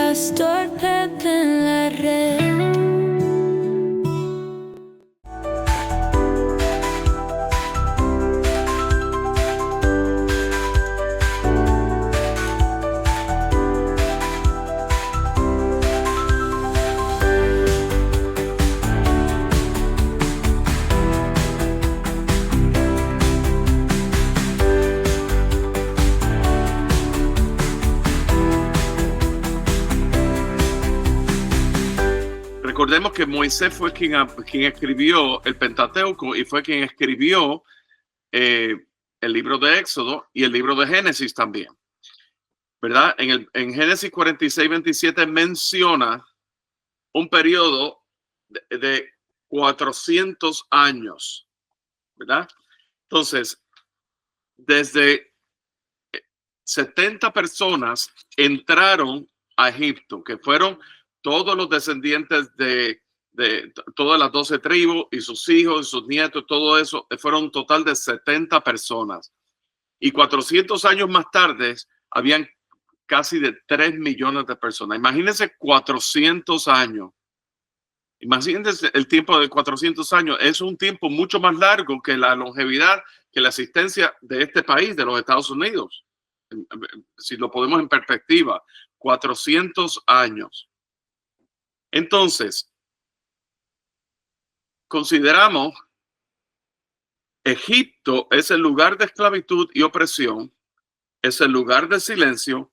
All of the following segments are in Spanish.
pastor Pepe en la red. Recordemos que Moisés fue quien escribió el Pentateuco y fue quien escribió el libro de Éxodo y el libro de Génesis también, ¿verdad? En Génesis 46:27 menciona un periodo de 400 años, ¿verdad? Entonces, desde 70 personas entraron a Egipto, que fueron todos los descendientes de todas las 12 tribus y sus hijos y sus nietos, todo eso, fueron un total de 70 personas. Y 400 años más tarde, habían casi de 3 millones de personas. Imagínense 400 años. Imagínense el tiempo de 400 años. Es un tiempo mucho más largo que la longevidad, que la existencia de este país, de los Estados Unidos. Si lo ponemos en perspectiva, 400 años. Entonces, consideramos Egipto es el lugar de esclavitud y opresión, es el lugar de silencio,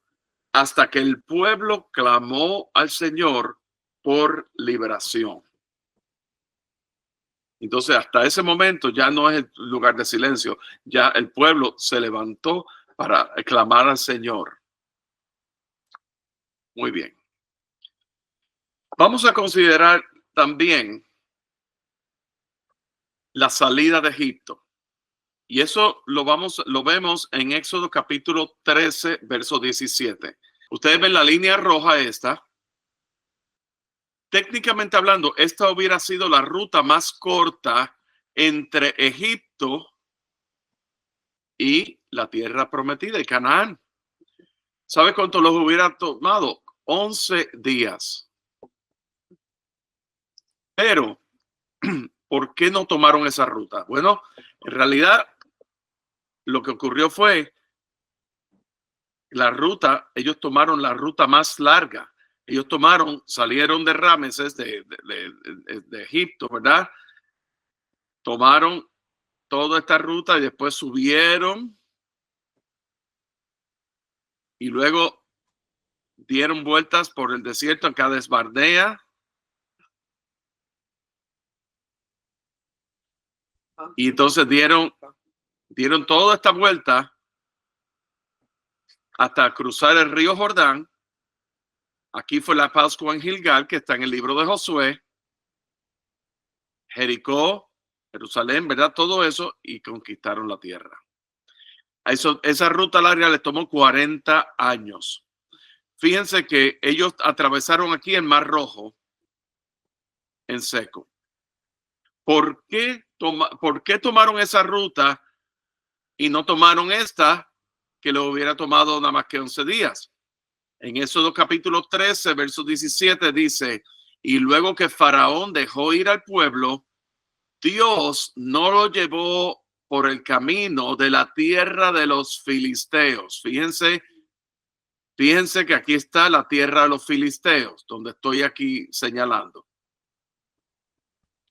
hasta que el pueblo clamó al Señor por liberación. Entonces, hasta ese momento ya no es el lugar de silencio, ya el pueblo se levantó para clamar al Señor. Muy bien. Vamos a considerar también la salida de Egipto. Y eso lo vemos en Éxodo capítulo 13, verso 17. Ustedes ven la línea roja esta. Técnicamente hablando, esta hubiera sido la ruta más corta entre Egipto y la tierra prometida, y Canaán. ¿Sabe cuánto los hubiera tomado? 11 días. Pero, ¿por qué no tomaron esa ruta? Bueno, en realidad, lo que ocurrió fue ellos tomaron la ruta más larga. Ellos salieron de Rameses, de Egipto, ¿verdad? Tomaron toda esta ruta y después subieron y luego dieron vueltas por el desierto en Cades Barnea. Y entonces dieron toda esta vuelta hasta cruzar el río Jordán. Aquí fue la Pascua en Gilgal, que está en el libro de Josué. Jericó, Jerusalén, ¿verdad? Todo eso, y conquistaron la tierra. Esa ruta larga les tomó 40 años. Fíjense que ellos atravesaron aquí el Mar Rojo en seco. ¿Por qué tomaron esa ruta y no tomaron esta que le hubiera tomado nada más que 11 días? En Éxodo capítulo 13, verso 17 dice, y luego que Faraón dejó ir al pueblo, Dios no lo llevó por el camino de la tierra de los filisteos. Fíjense que aquí está la tierra de los filisteos, donde estoy aquí señalando.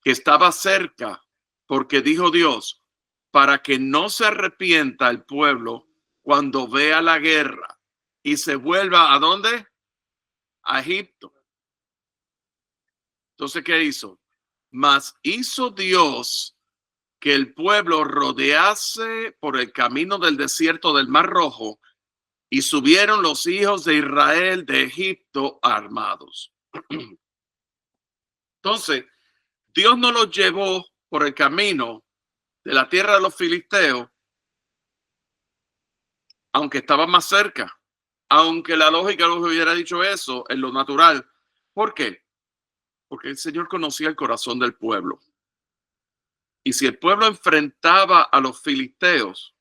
Que estaba cerca, porque dijo Dios, para que no se arrepienta el pueblo cuando vea la guerra y se vuelva ¿a dónde? A Egipto. Entonces, ¿qué hizo? Mas hizo Dios que el pueblo rodease por el camino del desierto del Mar Rojo, y subieron los hijos de Israel de Egipto armados. Entonces, Dios no los llevó por el camino de la tierra de los filisteos, aunque estaba más cerca, aunque la lógica los hubiera dicho eso en lo natural. ¿Por qué? Porque el Señor conocía el corazón del pueblo. Y si el pueblo enfrentaba a los filisteos,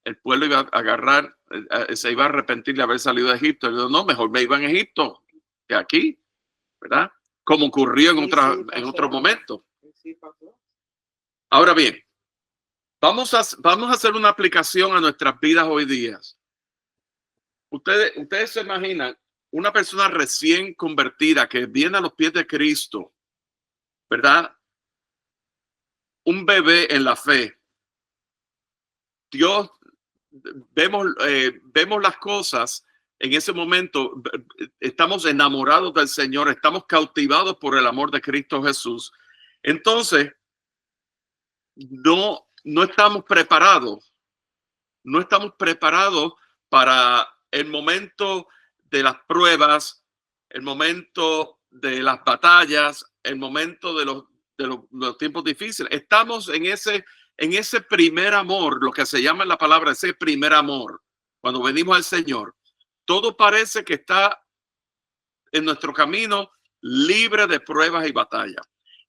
el pueblo iba a agarrar, se iba a arrepentir de haber salido de Egipto. Y yo, no, mejor me iba en Egipto que aquí, ¿verdad? Como ocurrió en otro momento. Ahora bien, vamos a hacer una aplicación a nuestras vidas hoy día. Ustedes se imaginan una persona recién convertida que viene a los pies de Cristo, ¿verdad? Un bebé en la fe. Dios, vemos las cosas en ese momento, estamos enamorados del Señor, estamos cautivados por el amor de Cristo Jesús. Entonces, no estamos preparados. No estamos preparados para el momento de las pruebas, el momento de las batallas, el momento de los tiempos difíciles. Estamos en ese primer amor, lo que se llama en la palabra, ese primer amor. Cuando venimos al Señor, todo parece que está en nuestro camino libre de pruebas y batallas.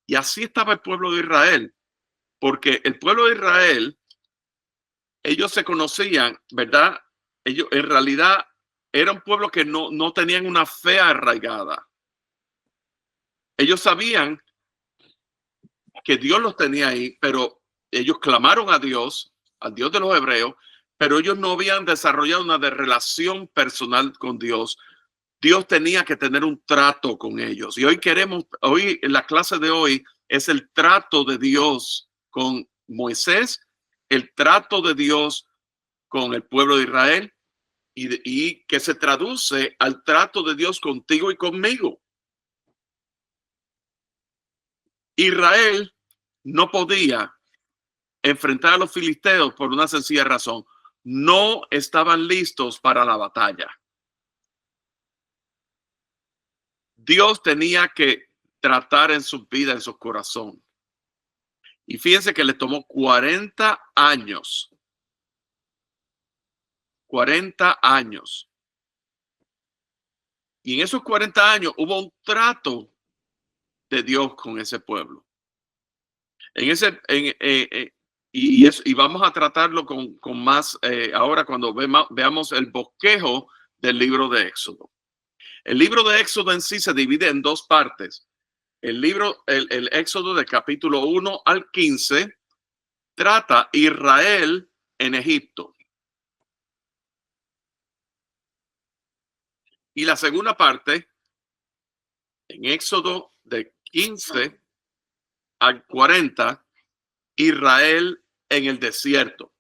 Y así estaba el pueblo de Israel, porque el pueblo de Israel, ellos se conocían, ¿verdad? Ellos en realidad era un pueblo que no tenían una fe arraigada. Ellos sabían que Dios los tenía ahí, pero ellos clamaron a Dios, al Dios de los hebreos, pero ellos no habían desarrollado una relación personal con Dios. Dios tenía que tener un trato con ellos. Y hoy en la clase de hoy es el trato de Dios con Moisés, el trato de Dios con el pueblo de Israel y que se traduce al trato de Dios contigo y conmigo. Israel no podía enfrentar a los filisteos por una sencilla razón. No estaban listos para la batalla. Dios tenía que tratar en su vida, en su corazón. Y fíjense que le tomó 40 años. 40 años. Y en esos 40 años hubo un trato de Dios con ese pueblo. Y vamos a tratarlo con más ahora cuando veamos el bosquejo del libro de Éxodo. El libro de Éxodo en sí se divide en dos partes. El Éxodo de capítulo 1 al 15 trata Israel en Egipto. Y la segunda parte, en Éxodo de 15 al 40, Israel en el desierto.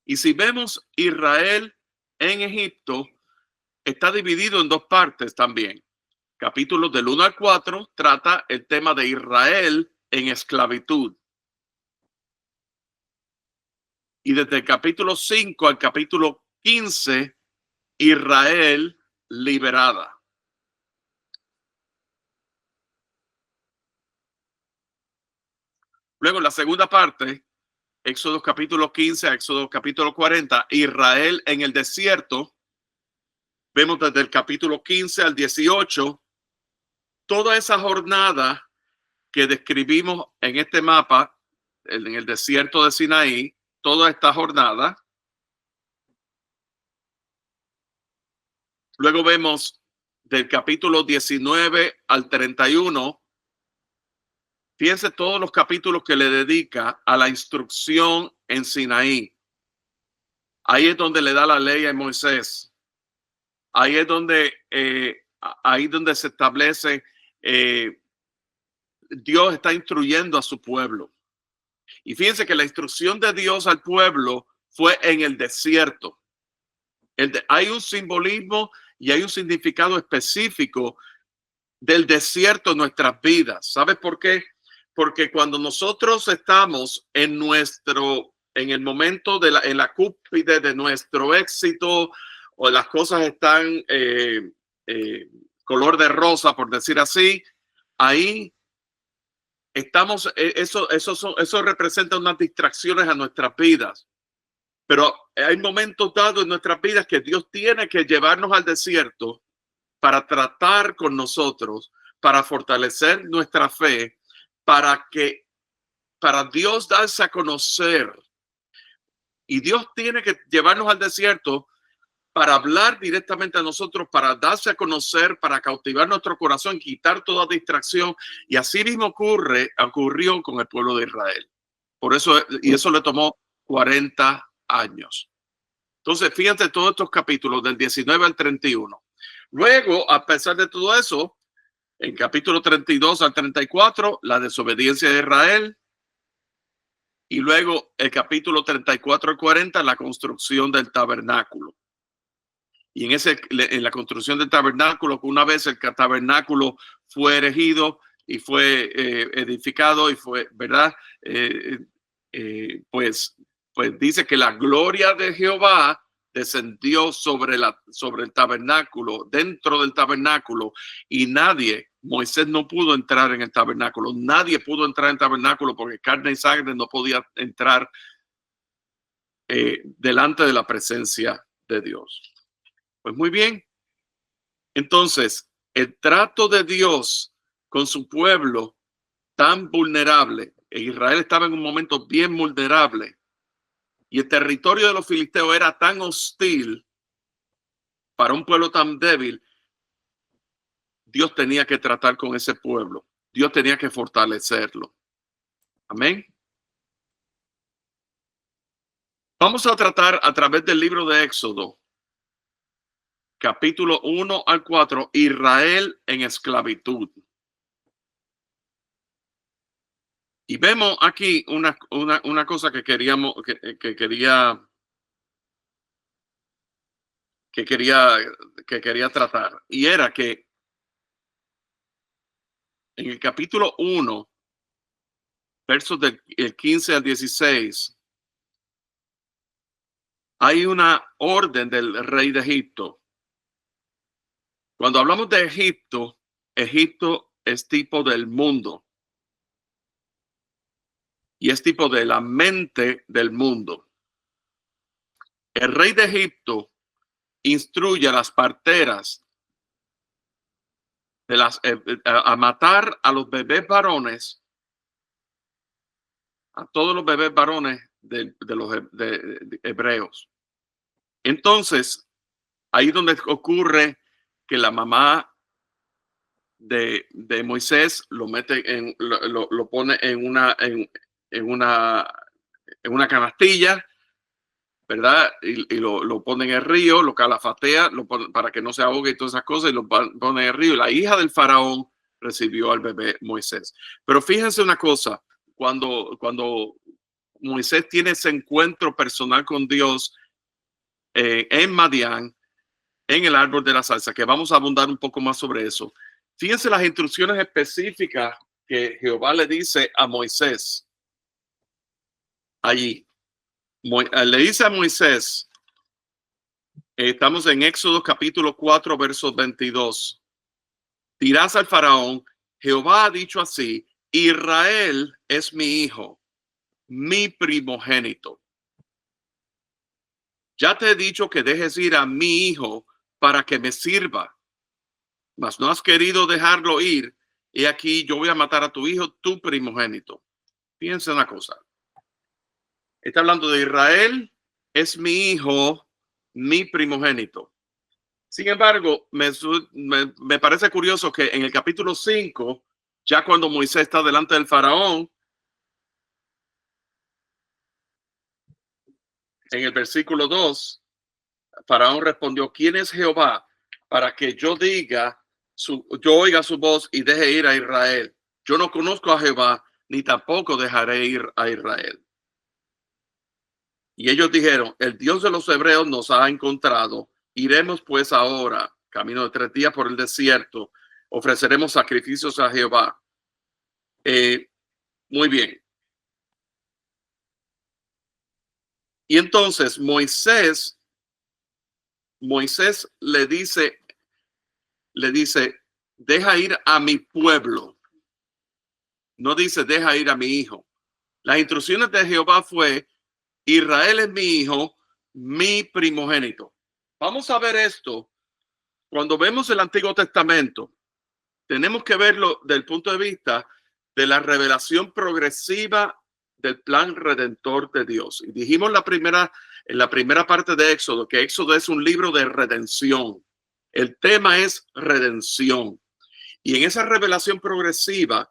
Y si vemos Israel en Egipto, está dividido en dos partes también. Capítulos del 1 al 4 trata el tema de Israel en esclavitud. Y desde el capítulo 5 al capítulo 15, Israel liberada. Luego, la segunda parte, Éxodo capítulo 15 a Éxodo capítulo 40, Israel en el desierto. Vemos desde el capítulo 15 al 18, toda esa jornada que describimos en este mapa, en el desierto de Sinaí, toda esta jornada. Luego vemos del capítulo 19 al 31. Fíjense todos los capítulos que le dedica a la instrucción en Sinaí. Ahí es donde le da la ley a Moisés. Ahí es donde se establece, Dios está instruyendo a su pueblo. Y fíjense que la instrucción de Dios al pueblo fue en el desierto. Hay un simbolismo y hay un significado específico del desierto en nuestras vidas. ¿Sabes por qué? Porque cuando nosotros estamos en el momento en la cúspide de nuestro éxito, o las cosas están color de rosa, por decir así, ahí estamos, eso representa unas distracciones a nuestras vidas. Pero hay momentos dados en nuestras vidas que Dios tiene que llevarnos al desierto para tratar con nosotros, para fortalecer nuestra fe, para para Dios darse a conocer. Y Dios tiene que llevarnos al desierto para hablar directamente a nosotros, para darse a conocer, para cautivar nuestro corazón, quitar toda distracción. Y así mismo ocurrió con el pueblo de Israel. Por eso, y eso le tomó 40 años. Entonces, fíjate todos estos capítulos del 19 al 31. Luego, a pesar de todo eso, en capítulo 32 al 34, la desobediencia de Israel. Y luego el capítulo 34 al 40, la construcción del tabernáculo. Y en la construcción del tabernáculo, una vez el tabernáculo fue erigido y fue edificado y fue, ¿verdad? Pues dice que la gloria de Jehová descendió sobre el tabernáculo, dentro del tabernáculo, y Moisés no pudo entrar en el tabernáculo. Nadie pudo entrar en el tabernáculo porque carne y sangre no podía entrar delante de la presencia de Dios. Pues muy bien. Entonces, el trato de Dios con su pueblo tan vulnerable, Israel estaba en un momento bien vulnerable, y el territorio de los filisteos era tan hostil para un pueblo tan débil. Dios tenía que tratar con ese pueblo. Dios tenía que fortalecerlo. Amén. Vamos a tratar a través del libro de Éxodo, capítulo 1 al 4, Israel en esclavitud. Y vemos aquí una cosa que quería tratar, y era que en el capítulo 1, versos del 15 al 16, hay una orden del rey de Egipto. Cuando hablamos de Egipto, Egipto es tipo del mundo. Y es tipo de la mente del mundo. El rey de Egipto instruye a las parteras a matar a los bebés varones, a todos los bebés varones de los hebreos. Entonces, ahí donde ocurre que la mamá de Moisés lo mete lo pone en una canastilla, ¿verdad? Y lo pone en el río, lo calafatea, para que no se ahogue y todas esas cosas, y lo pone en el río. Y la hija del faraón recibió al bebé Moisés. Pero fíjense una cosa, cuando Moisés tiene ese encuentro personal con Dios en Madián, en el árbol de la salsa, que vamos a abundar un poco más sobre eso. Fíjense las instrucciones específicas que Jehová le dice a Moisés allí. Le dice a Moisés, estamos en Éxodo capítulo 4, versos 22. Dirás al faraón, Jehová ha dicho así, Israel es mi hijo, mi primogénito. Ya te he dicho que dejes ir a mi hijo para que me sirva, mas no has querido dejarlo ir, y aquí yo voy a matar a tu hijo, tu primogénito. Fíjense una cosa. Está hablando de Israel, es mi hijo, mi primogénito. Sin embargo, me parece curioso que en el capítulo 5, ya cuando Moisés está delante del faraón, en el versículo 2, faraón respondió, ¿quién es Jehová para que yo oiga su voz y deje ir a Israel? Yo no conozco a Jehová, ni tampoco dejaré ir a Israel. Y ellos dijeron, el Dios de los hebreos nos ha encontrado. Iremos pues ahora, camino de 3 días por el desierto, ofreceremos sacrificios a Jehová. Muy bien. Y entonces Moisés le dice, deja ir a mi pueblo. No dice, deja ir a mi hijo. Las instrucciones de Jehová fue, Israel es mi hijo, mi primogénito. Vamos a ver esto. Cuando vemos el Antiguo Testamento, tenemos que verlo desde el punto de vista de la revelación progresiva del plan redentor de Dios. Y dijimos en la primera parte de Éxodo que Éxodo es un libro de redención. El tema es redención. Y en esa revelación progresiva,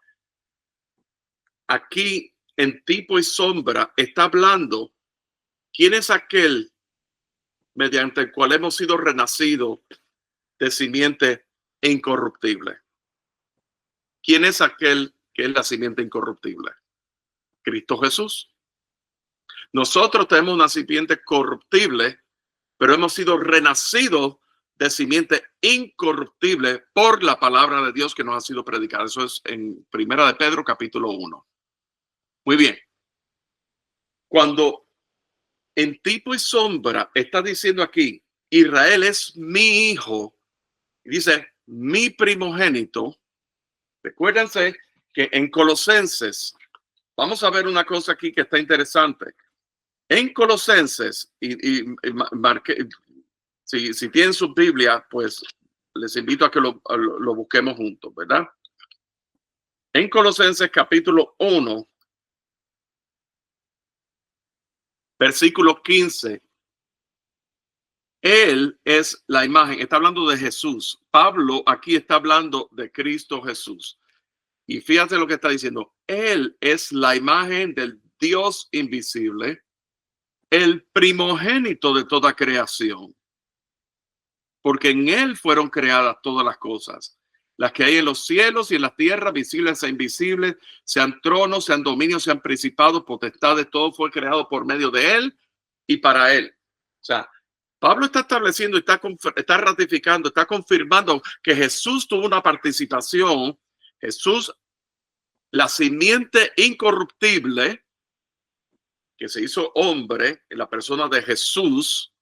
aquí en tipo y sombra, está hablando quién es aquel mediante el cual hemos sido renacidos de simiente incorruptible. ¿Quién es aquel que es la simiente incorruptible? Cristo Jesús. Nosotros tenemos una simiente corruptible, pero hemos sido renacidos de simiente incorruptible por la palabra de Dios que nos ha sido predicada. Eso es en Primera de Pedro, capítulo 1. Muy bien. Cuando en tipo y sombra está diciendo aquí, Israel es mi hijo, y dice mi primogénito. Recuérdense que en Colosenses, vamos a ver una cosa aquí que está interesante. En Colosenses, si tienen su Biblia, pues les invito a que lo busquemos juntos, ¿verdad? En Colosenses capítulo 1, versículo 15. Él es la imagen, está hablando de Jesús. Pablo aquí está hablando de Cristo Jesús. Y fíjate lo que está diciendo. Él es la imagen del Dios invisible, el primogénito de toda creación. Porque en él fueron creadas todas las cosas, las que hay en los cielos y en la tierra, visibles e invisibles, sean tronos, sean dominios, sean principados, potestades, todo fue creado por medio de él y para él. O sea, Pablo está estableciendo, está ratificando, está confirmando que Jesús tuvo una participación. Jesús, la simiente incorruptible, que se hizo hombre en la persona de Jesús,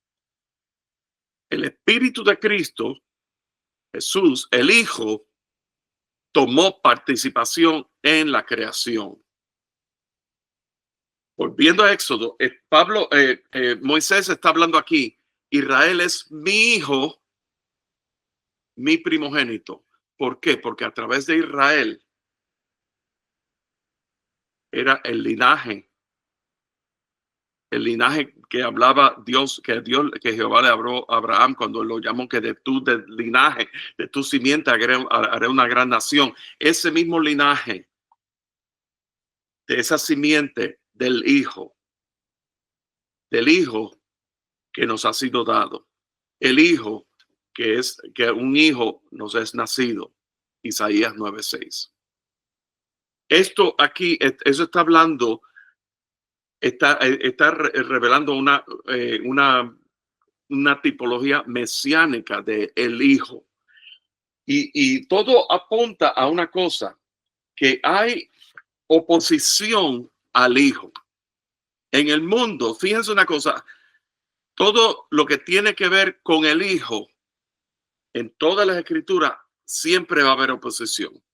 el Espíritu de Cristo, Jesús, el Hijo, tomó participación en la creación. Volviendo a Éxodo, Moisés está hablando aquí. Israel es mi hijo, mi primogénito. ¿Por qué? Porque a través de Israel era el linaje que hablaba Dios, que Jehová le habló a Abraham cuando lo llamó, que de tu linaje, de tu simiente haré una gran nación. Ese mismo linaje, de esa simiente del hijo que nos ha sido dado, el hijo que un hijo nos es nacido. Isaías 9:6. Esto aquí, eso está hablando, está revelando una tipología mesiánica de el hijo. Y todo apunta a una cosa, que hay oposición al hijo. En el mundo, fíjense una cosa, todo lo que tiene que ver con el hijo, en todas las escrituras, siempre va a haber oposición.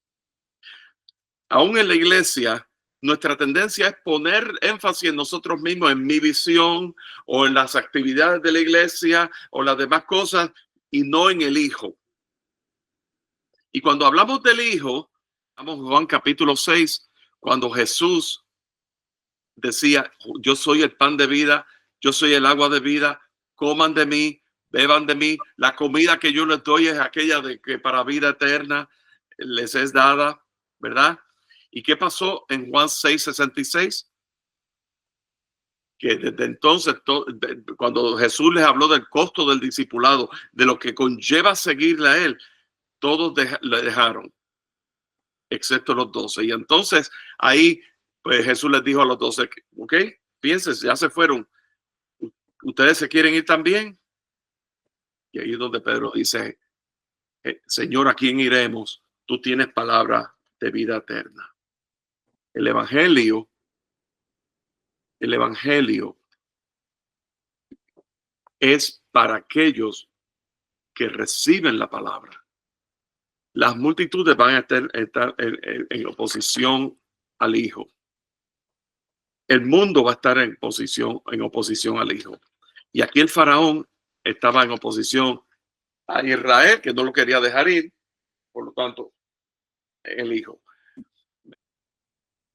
Aún en la iglesia, nuestra tendencia es poner énfasis en nosotros mismos, en mi visión o en las actividades de la iglesia o las demás cosas, y no en el hijo. Y cuando hablamos del hijo, vamos a Juan capítulo 6, cuando Jesús decía, yo soy el pan de vida, yo soy el agua de vida, coman de mí, beban de mí, la comida que yo les doy es aquella de que para vida eterna les es dada, ¿verdad? ¿Y qué pasó en Juan 6:66? Que desde entonces, cuando Jesús les habló del costo del discipulado, de lo que conlleva seguirle a él, todos le dejaron, excepto los 12. Y entonces ahí, pues Jesús les dijo a los 12, ok, piensen, ya se fueron, ¿ustedes se quieren ir también? Y ahí es donde Pedro dice, Señor, ¿a quién iremos? Tú tienes palabra de vida eterna. El evangelio es para aquellos que reciben la palabra. Las multitudes van a estar en oposición al Hijo. El mundo va a estar en oposición al Hijo. Y aquí el faraón estaba en oposición a Israel, que no lo quería dejar ir, por lo tanto, el Hijo.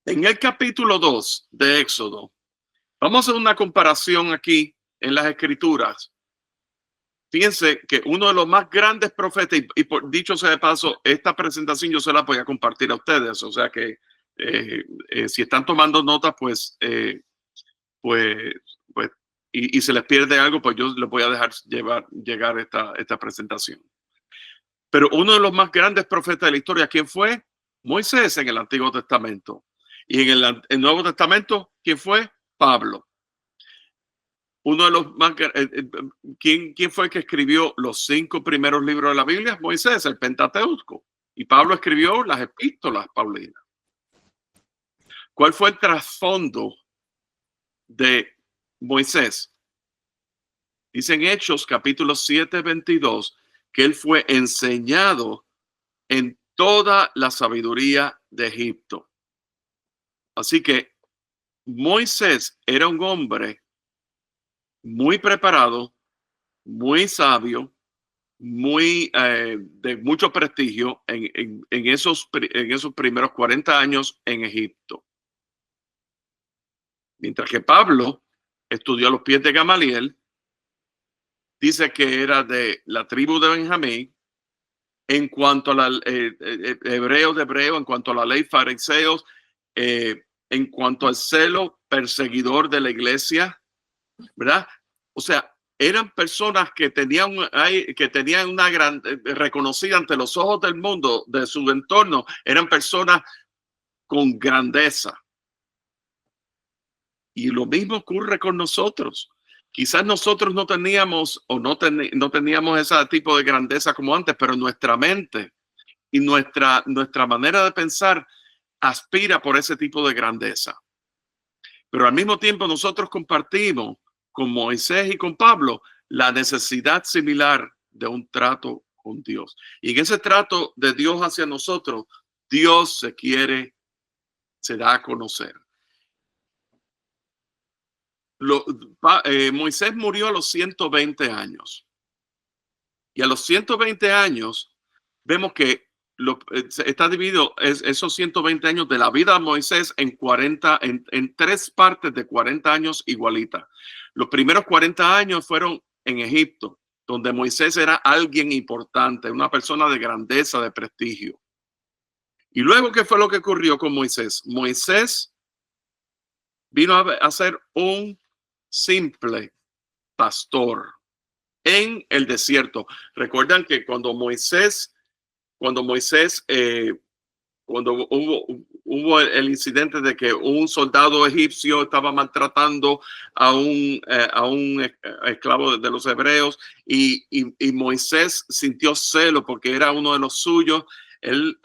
En el capítulo 2 de Éxodo, vamos a hacer una comparación aquí en las Escrituras. Fíjense que uno de los más grandes profetas, y por dicho sea de paso, esta presentación yo se la voy a compartir a ustedes, o sea que si están tomando notas, pues, pues y se les pierde algo, pues yo les voy a dejar llegar esta presentación. Pero uno de los más grandes profetas de la historia, ¿quién fue? Moisés en el Antiguo Testamento. Y en el Nuevo Testamento, ¿quién fue? Pablo. Uno de los más... ¿quién fue el que escribió los 5 primeros libros de la Biblia? Moisés, el Pentateuco. Y Pablo escribió las epístolas paulinas. ¿Cuál fue el trasfondo de Moisés? Dicen Hechos capítulo 7, 22, que él fue enseñado en toda la sabiduría de Egipto. Así que Moisés era un hombre muy preparado, muy sabio, muy de mucho prestigio en esos primeros 40 años en Egipto. Mientras que Pablo estudió a los pies de Gamaliel, dice que era de la tribu de Benjamín, en cuanto a la hebreo de hebreo, en cuanto a la ley fariseos, en cuanto al celo perseguidor de la iglesia, ¿verdad? O sea, eran personas que tenían una gran reconocida ante los ojos del mundo, de su entorno, eran personas con grandeza. Y lo mismo ocurre con nosotros. Quizás nosotros no teníamos o no teníamos ese tipo de grandeza como antes, pero nuestra mente y nuestra manera de pensar aspira por ese tipo de grandeza. Pero al mismo tiempo nosotros compartimos con Moisés y con Pablo la necesidad similar de un trato con Dios. Y en ese trato de Dios hacia nosotros, Dios se da a conocer. Moisés murió a los 120 años. Y a los 120 años vemos que está dividido esos 120 años de la vida de Moisés en 3 partes de 40 años igualitas. Los primeros 40 años fueron en Egipto, donde Moisés era alguien importante, una persona de grandeza, de prestigio. Y luego, ¿qué fue lo que ocurrió con Moisés? Moisés vino a ser un simple pastor en el desierto. Recuerdan que cuando Moisés, cuando hubo el incidente de que un soldado egipcio estaba maltratando a un esclavo de los hebreos y Moisés sintió celo porque era uno de los suyos. Él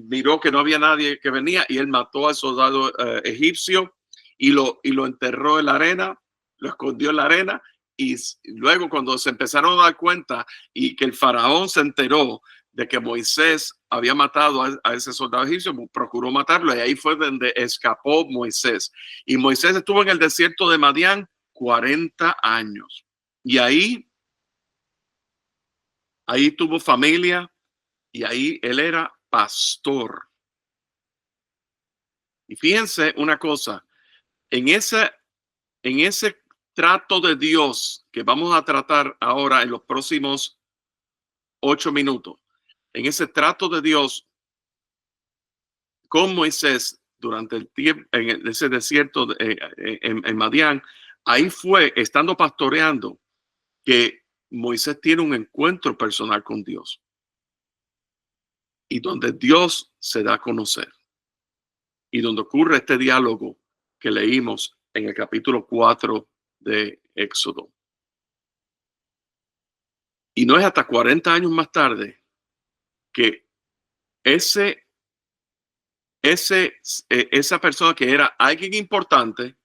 miró que no había nadie que venía y él mató al soldado egipcio y lo enterró en la arena, lo escondió en la arena. Y luego cuando se empezaron a dar cuenta y que el faraón se enteró de que Moisés había matado a ese soldado egipcio, procuró matarlo y ahí fue donde escapó Moisés. Y Moisés estuvo en el desierto de Madián 40 años. Y ahí tuvo familia y ahí él era pastor. Y fíjense una cosa, en ese trato de Dios que vamos a tratar ahora en los próximos 8 minutos, en ese trato de Dios con Moisés durante el tiempo en ese desierto en Madián, ahí fue, estando pastoreando, que Moisés tiene un encuentro personal con Dios y donde Dios se da a conocer y donde ocurre este diálogo que leímos en el capítulo 4 de Éxodo. Y no es hasta 40 años más tarde que esa persona que era alguien importante,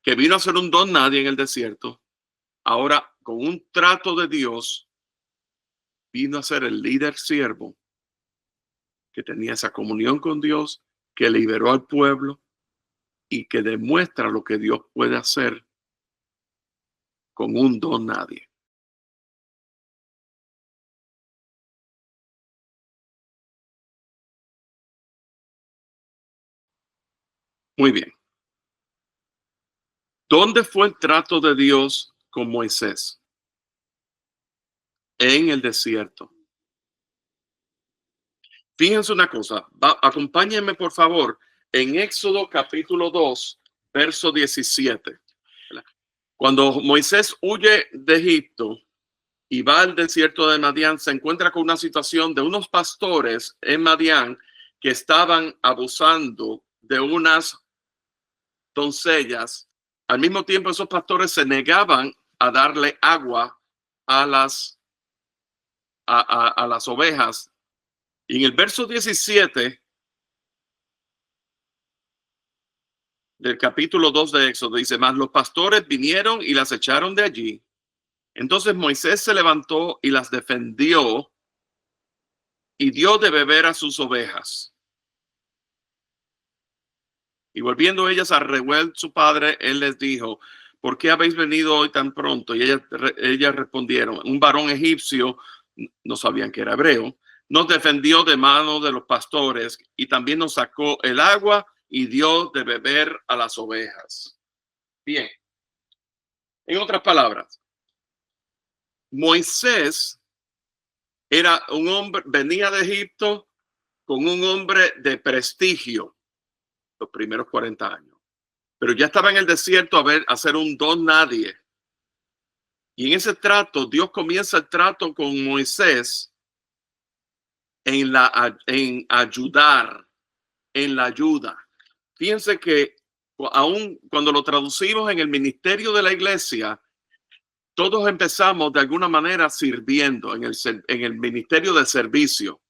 que vino a ser un don nadie en el desierto, ahora con un trato de Dios, vino a ser el líder siervo que tenía esa comunión con Dios, que liberó al pueblo y que demuestra lo que Dios puede hacer con un don nadie. Muy bien. ¿Dónde fue el trato de Dios con Moisés? En el desierto. Fíjense una cosa, acompáñenme por favor en Éxodo capítulo 2, verso 17. Cuando Moisés huye de Egipto y va al desierto de Madián, se encuentra con una situación de unos pastores en Madián que estaban abusando de unas doncellas. Al mismo tiempo, esos pastores se negaban a darle agua a a las ovejas. Y en el verso 17 del capítulo 2 de Éxodo dice: mas los pastores vinieron y las echaron de allí. Entonces Moisés se levantó y las defendió y dio de beber a sus ovejas. Y volviendo ellas a Reuel su padre, él les dijo: ¿por qué habéis venido hoy tan pronto? Y ellas respondieron: un varón egipcio, no sabían que era hebreo, nos defendió de mano de los pastores y también nos sacó el agua y dio de beber a las ovejas. Bien, en otras palabras, Moisés era un hombre, venía de Egipto con un hombre de prestigio los primeros 40 años, pero ya estaba en el desierto a ser un don nadie. Y en ese trato, Dios comienza el trato con Moisés en ayudar, en la ayuda. Fíjense que aún cuando lo traducimos en el ministerio de la iglesia, todos empezamos de alguna manera sirviendo en el ministerio de servicio,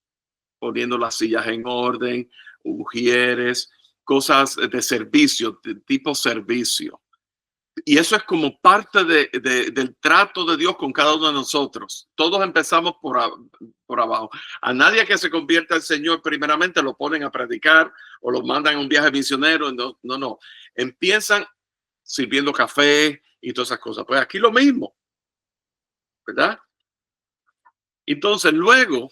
poniendo las sillas en orden, ujieres, cosas de servicio, de tipo servicio. Y eso es como parte del trato de Dios con cada uno de nosotros. Todos empezamos por abajo. A nadie que se convierta al Señor primeramente lo ponen a predicar o lo mandan a un viaje misionero. No. Empiezan sirviendo café y todas esas cosas. Pues aquí lo mismo, ¿verdad? Entonces luego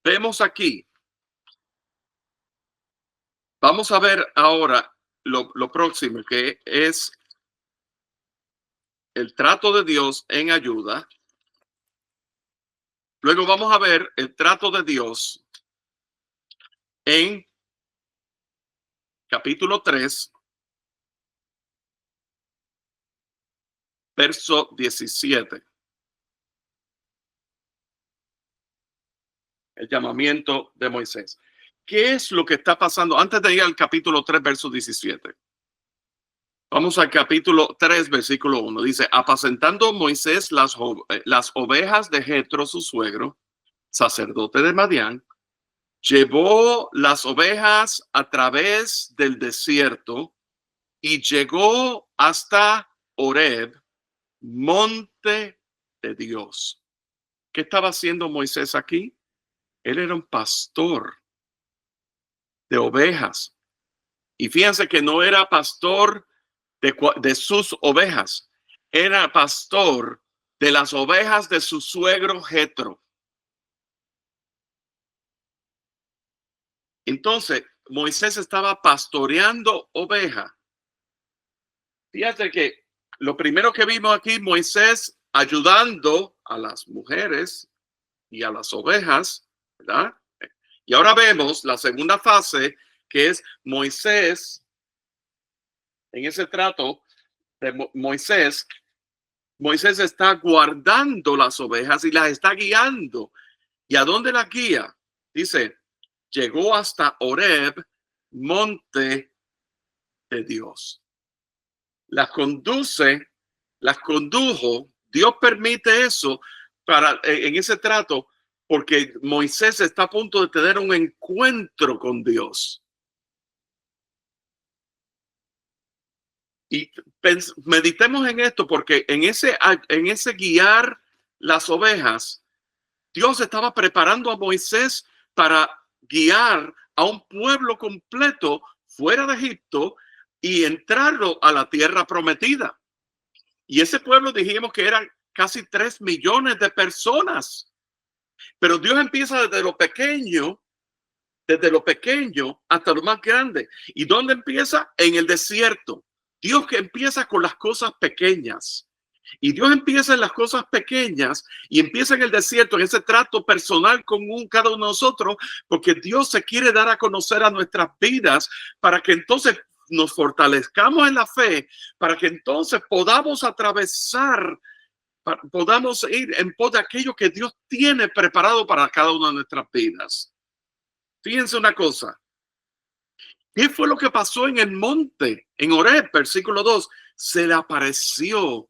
vemos aquí. Vamos a ver ahora lo próximo, que es el trato de Dios en ayuda. Luego vamos a ver el trato de Dios en capítulo 3, verso 17. El llamamiento de Moisés. ¿Qué es lo que está pasando? Antes de ir al capítulo 3, verso 17. Vamos al capítulo 3, versículo 1. Dice: apacentando Moisés las ovejas de Jetro, su suegro, sacerdote de Madián, llevó las ovejas a través del desierto y llegó hasta Horeb, monte de Dios. ¿Qué estaba haciendo Moisés aquí? Él era un pastor de ovejas. Y fíjense que no era pastor de sus ovejas, era pastor de las ovejas de su suegro Jetro. Entonces, Moisés estaba pastoreando ovejas. Fíjate que lo primero que vimos aquí, Moisés ayudando a las mujeres y a las ovejas, ¿verdad? Y ahora vemos la segunda fase, que es Moisés, en ese trato de Moisés. Moisés está guardando las ovejas y las está guiando. ¿Y a dónde las guía? Dice: llegó hasta Horeb, monte de Dios. Las conduce, las condujo. Dios permite eso en ese trato, porque Moisés está a punto de tener un encuentro con Dios. Y meditemos en esto, porque en ese guiar las ovejas, Dios estaba preparando a Moisés para guiar a un pueblo completo fuera de Egipto y entrarlo a la tierra prometida. Y ese pueblo dijimos que eran casi 3 millones de personas. Pero Dios empieza desde lo pequeño desde lo pequeño hasta lo más grande. ¿Y dónde empieza? En el desierto. Dios que empieza con las cosas pequeñas. Y Dios empieza en las cosas pequeñas y empieza en el desierto, en ese trato personal con cada uno de nosotros, porque Dios se quiere dar a conocer a nuestras vidas para que entonces nos fortalezcamos en la fe, para que entonces podamos atravesar, podamos ir en pos de aquello que Dios tiene preparado para cada una de nuestras vidas. Fíjense una cosa. ¿Qué fue lo que pasó en el monte? En Horeb, versículo 2, se le apareció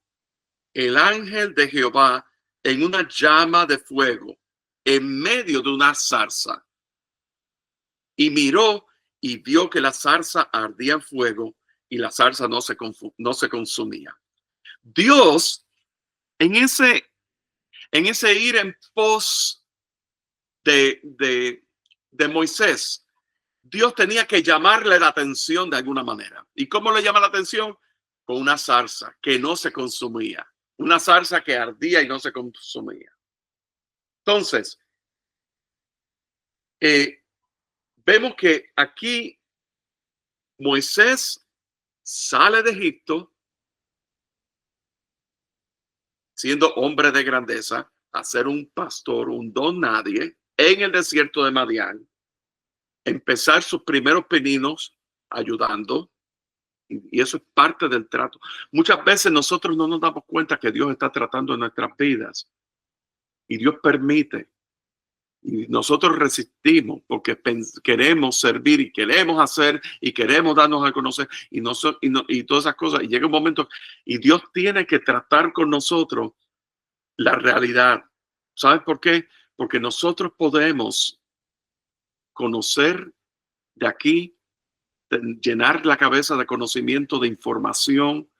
el ángel de Jehová en una llama de fuego en medio de una zarza. Y miró y vio que la zarza ardía en fuego y la zarza no se consumía. Dios, en ese ir en pos de Moisés, Dios tenía que llamarle la atención de alguna manera. ¿Y cómo le llama la atención? Con una zarza que no se consumía. Una zarza que ardía y no se consumía. Entonces, vemos que aquí Moisés sale de Egipto siendo hombre de grandeza a ser un pastor, un don nadie en el desierto de Madián, empezar sus primeros pininos ayudando. Y eso es parte del trato. Muchas veces nosotros no nos damos cuenta que Dios está tratando en nuestras vidas y Dios permite. Y nosotros resistimos porque queremos servir y queremos hacer y queremos darnos a conocer y todas esas cosas. Y llega un momento y Dios tiene que tratar con nosotros la realidad. ¿Sabes por qué? Porque nosotros podemos conocer de aquí, llenar la cabeza de conocimiento, de información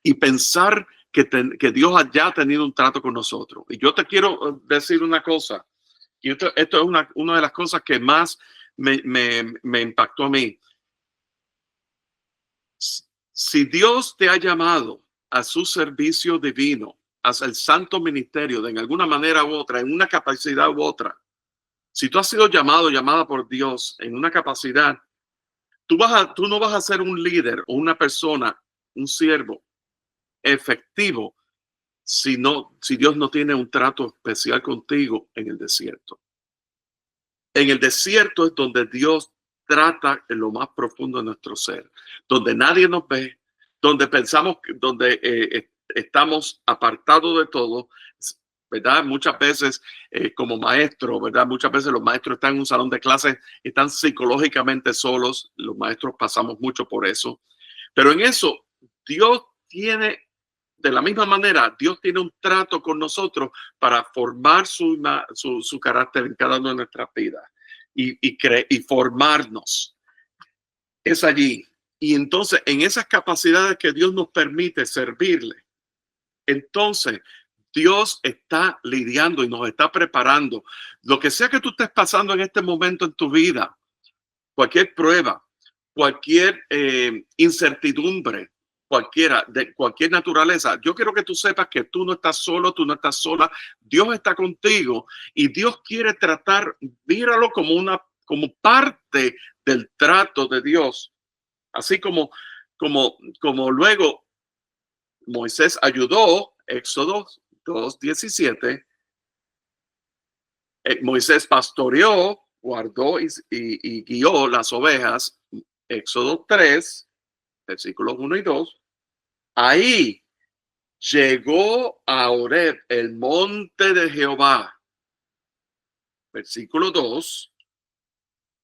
y pensar que Dios ya ha tenido un trato con nosotros. Y yo te quiero decir una cosa. Y esto es una de las cosas que más me impactó a mí. Si Dios te ha llamado a su servicio divino, hacia el santo ministerio, de en alguna manera u otra, en una capacidad u otra, si tú has sido llamada por Dios en una capacidad, tú no vas a ser un líder o una persona, un siervo efectivo si Dios no tiene un trato especial contigo en el desierto. En el desierto es donde Dios trata en lo más profundo de nuestro ser, donde nadie nos ve, donde pensamos, donde estamos apartados de todo, ¿verdad? Muchas veces como maestro, ¿verdad? Muchas veces los maestros están en un salón de clases, están psicológicamente solos, los maestros pasamos mucho por eso, pero en eso Dios tiene, de la misma manera, Dios tiene un trato con nosotros para formar su carácter en cada una de nuestras vidas y formarnos. Es allí. Y entonces, en esas capacidades que Dios nos permite servirle, entonces Dios está lidiando y nos está preparando. Lo que sea que tú estés pasando en este momento en tu vida, cualquier prueba, cualquier incertidumbre, de cualquier naturaleza, yo quiero que tú sepas que tú no estás solo, tú no estás sola, Dios está contigo y Dios quiere tratar, míralo como parte del trato de Dios, así como luego Moisés ayudó, Éxodo 2:17, Moisés pastoreó, guardó y guió las ovejas, Éxodo 3, versículos 1 y 2, ahí llegó a Horeb, el monte de Jehová, versículo 2,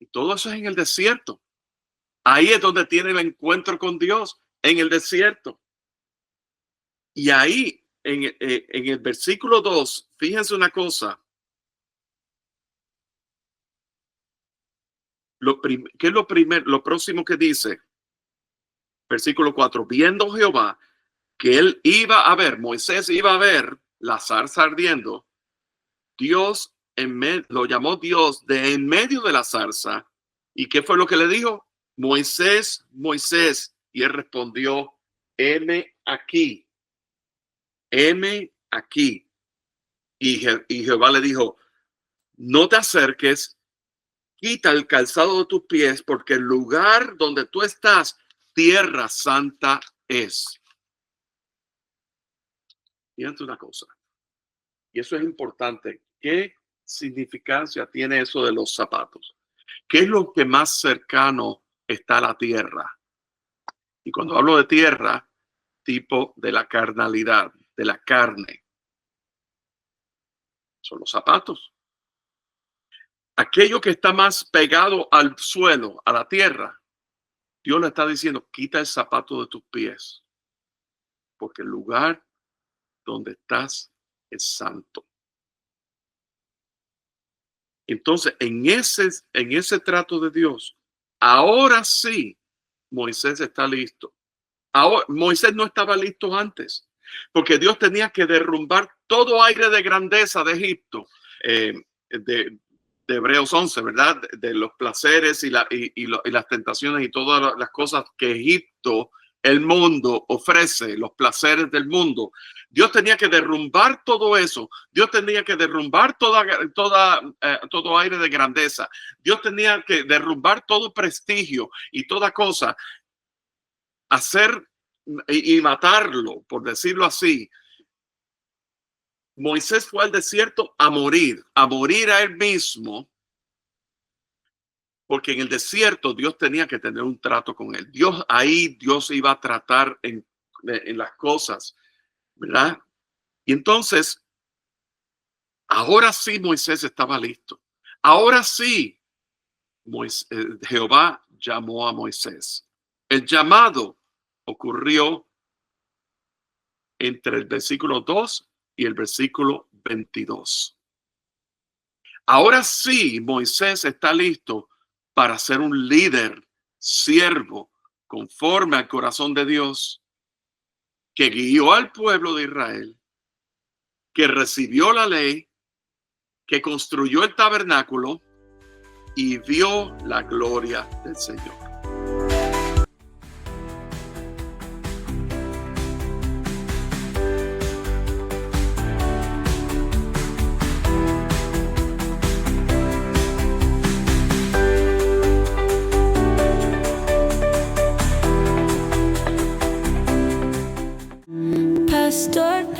y todo eso es en el desierto. Ahí es donde tiene el encuentro con Dios, en el desierto. Y ahí, en el versículo 2, fíjense una cosa. ¿Qué es lo próximo que dice? Versículo 4, viendo Jehová que él iba a ver, Moisés iba a ver la zarza ardiendo, Dios lo llamó Dios de en medio de la zarza. ¿Y qué fue lo que le dijo? Moisés, Moisés. Y él respondió, heme aquí, heme aquí. Y Jehová le dijo, no te acerques, quita el calzado de tus pies, porque el lugar donde tú estás, tierra santa es. Fíjate una cosa, y eso es importante. ¿Qué significancia tiene eso de los zapatos? ¿Qué es lo que más cercano está a la tierra? Y cuando hablo de tierra, tipo de la carnalidad, de la carne, son los zapatos. Aquello que está más pegado al suelo, a la tierra, Dios le está diciendo, quita el zapato de tus pies, porque el lugar donde estás es santo. Entonces, en ese trato de Dios, ahora sí, Moisés está listo. Ahora, Moisés no estaba listo antes, porque Dios tenía que derrumbar todo aire de grandeza de Egipto, de Hebreos 11, ¿verdad? De los placeres y las tentaciones y todas las cosas que Egipto, el mundo ofrece, los placeres del mundo. Dios tenía que derrumbar todo eso. Dios tenía que derrumbar todo aire de grandeza. Dios tenía que derrumbar todo prestigio y toda cosa, hacer y matarlo, por decirlo así. Moisés fue al desierto a morir a él mismo, porque en el desierto Dios tenía que tener un trato con él. Dios iba a tratar en las cosas, ¿verdad? Y entonces, ahora sí Moisés estaba listo. Ahora sí, Jehová llamó a Moisés. El llamado ocurrió entre el versículo 2 y el versículo 22. Ahora sí, Moisés está listo para ser un líder, siervo, conforme al corazón de Dios, que guió al pueblo de Israel, que recibió la ley, que construyó el tabernáculo y vio la gloria del Señor. Pastor